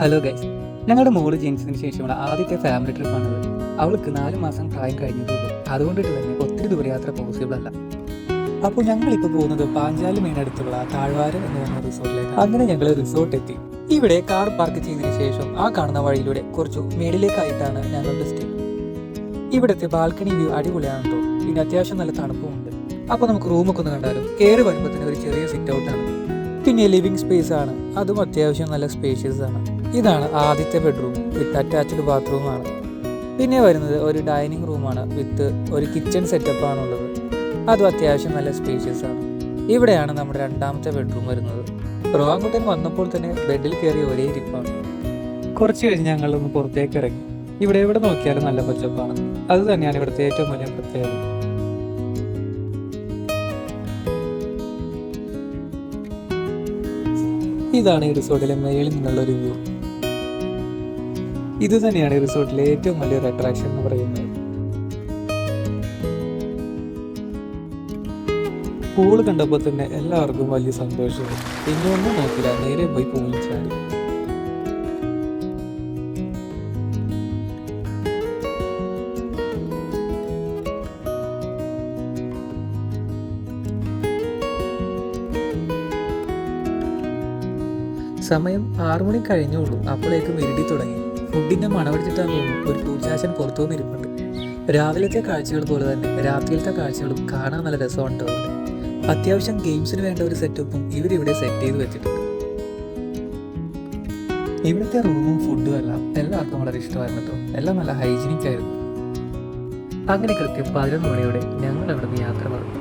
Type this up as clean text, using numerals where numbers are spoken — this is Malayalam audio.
ഹലോ ഗൈസ്, ഞങ്ങളുടെ മോള് ജനിച്ചതിന് ശേഷമുള്ള ആദ്യത്തെ ഫാമിലി ട്രിപ്പാണിത്. അവൾക്ക് 4 മാസം പ്രായം കഴിഞ്ഞതുള്ളൂ. അതുകൊണ്ടിട്ട് തന്നെ ഒത്തിരി ദൂരയാത്ര പോസിബിൾ അല്ല. അപ്പോൾ ഞങ്ങളിപ്പോൾ പോകുന്നത് പാഞ്ചാലി മെയിനടുത്തുള്ള താഴ്വാരം എന്ന് പറഞ്ഞ റിസോർട്ടിലേക്ക്. അങ്ങനെ ഞങ്ങൾ റിസോർട്ട് എത്തി. ഇവിടെ കാർ പാർക്ക് ചെയ്തതിന് ശേഷം ആ കാണുന്ന വഴിയിലൂടെ കുറച്ചു മേളിലേക്കായിട്ടാണ് ഞങ്ങളുടെ സ്റ്റേ. ഇവിടുത്തെ ബാൽക്കണി വ്യൂ അടിപൊളിയാണ് കേട്ടോ. പിന്നെ അത്യാവശ്യം നല്ല തണുപ്പുമുണ്ട്. അപ്പോൾ നമുക്ക് റൂമൊക്കെ ഒന്ന് കണ്ടാലും കയറി വരുമ്പോൾ തന്നെ ഒരു ചെറിയ സിറ്റ് ഔട്ടാണ്. പിന്നെ ലിവിങ് സ്പേസ് ആണ്, അതും അത്യാവശ്യം നല്ല സ്പേഷ്യസ് ആണ്. ഇതാണ് ആദ്യത്തെ ബെഡ്റൂം വിത്ത് അറ്റാച്ച്ഡ് ബാത്റൂമാണ്. പിന്നെ വരുന്നത് ഒരു ഡൈനിങ് റൂമാണ് വിത്ത് ഒരു കിച്ചൺ സെറ്റപ്പ് ആണുള്ളത്. അതും അത്യാവശ്യം നല്ല സ്പേഷ്യസ് ആണ്. ഇവിടെയാണ് നമ്മുടെ രണ്ടാമത്തെ ബെഡ്റൂം വരുന്നത്. റോങ്ങോട്ടൻ വന്നപ്പോൾ തന്നെ ബെഡിൽ കയറി ഒരേ ഇരിപ്പാണ്. കുറച്ച് കഴിഞ്ഞ് ഞങ്ങളൊന്ന് പുറത്തേക്ക് ഇറങ്ങി. ഇവിടെ എവിടെ നോക്കിയാലും നല്ല പച്ചപ്പാണ്. അത് തന്നെയാണ് ഇവിടുത്തെ ഏറ്റവും വലിയ പ്രത്യേകത. ഇതാണ് ഈ റിസോർട്ടിലെ മേളിൽ നിന്നുള്ള ഒരു വ്യൂ. ഇത് തന്നെയാണ് ഈ റിസോർട്ടിലെ ഏറ്റവും വലിയൊരു അട്രാക്ഷൻ എന്ന് പറയുന്നത്. പൂള് കണ്ടപ്പോൾ തന്നെ എല്ലാവർക്കും വലിയ സന്തോഷമായി. പിന്നെ ഒന്നും നോക്കില്ല, നേരെ പോയി പൂളിൽ ചാടി. സമയം 6 മണി കഴിഞ്ഞുള്ളൂ. അപ്പോഴേക്കും ഇരുടി തുടങ്ങി. ഫുഡിന്റെ മണമടിച്ചിട്ടാന്ന് തോന്നുന്നു ഒരു പൂച്ചാശൻ പുറത്തു വന്നിരിപ്പുണ്ട്. രാവിലത്തെ കാഴ്ചകൾ പോലെ തന്നെ രാത്രിയിലത്തെ കാഴ്ചകളും കാണാൻ നല്ല രസമുണ്ട്. അത്യാവശ്യം ഗെയിംസിന് വേണ്ട ഒരു സെറ്റപ്പും ഇവരിവിടെ സെറ്റ് ചെയ്ത് വെച്ചിട്ടുണ്ട്. ഇവിടുത്തെ റൂമും ഫുഡും എല്ലാം എല്ലാവർക്കും വളരെ ഇഷ്ടമായിരുന്നു കേട്ടോ. എല്ലാം നല്ല ഹൈജീനിക് ആയിരുന്നു. അങ്ങനെ കൃത്യം 11 മണിയോടെ ഞങ്ങൾ അവിടെ നിന്ന് യാത്ര പറഞ്ഞു.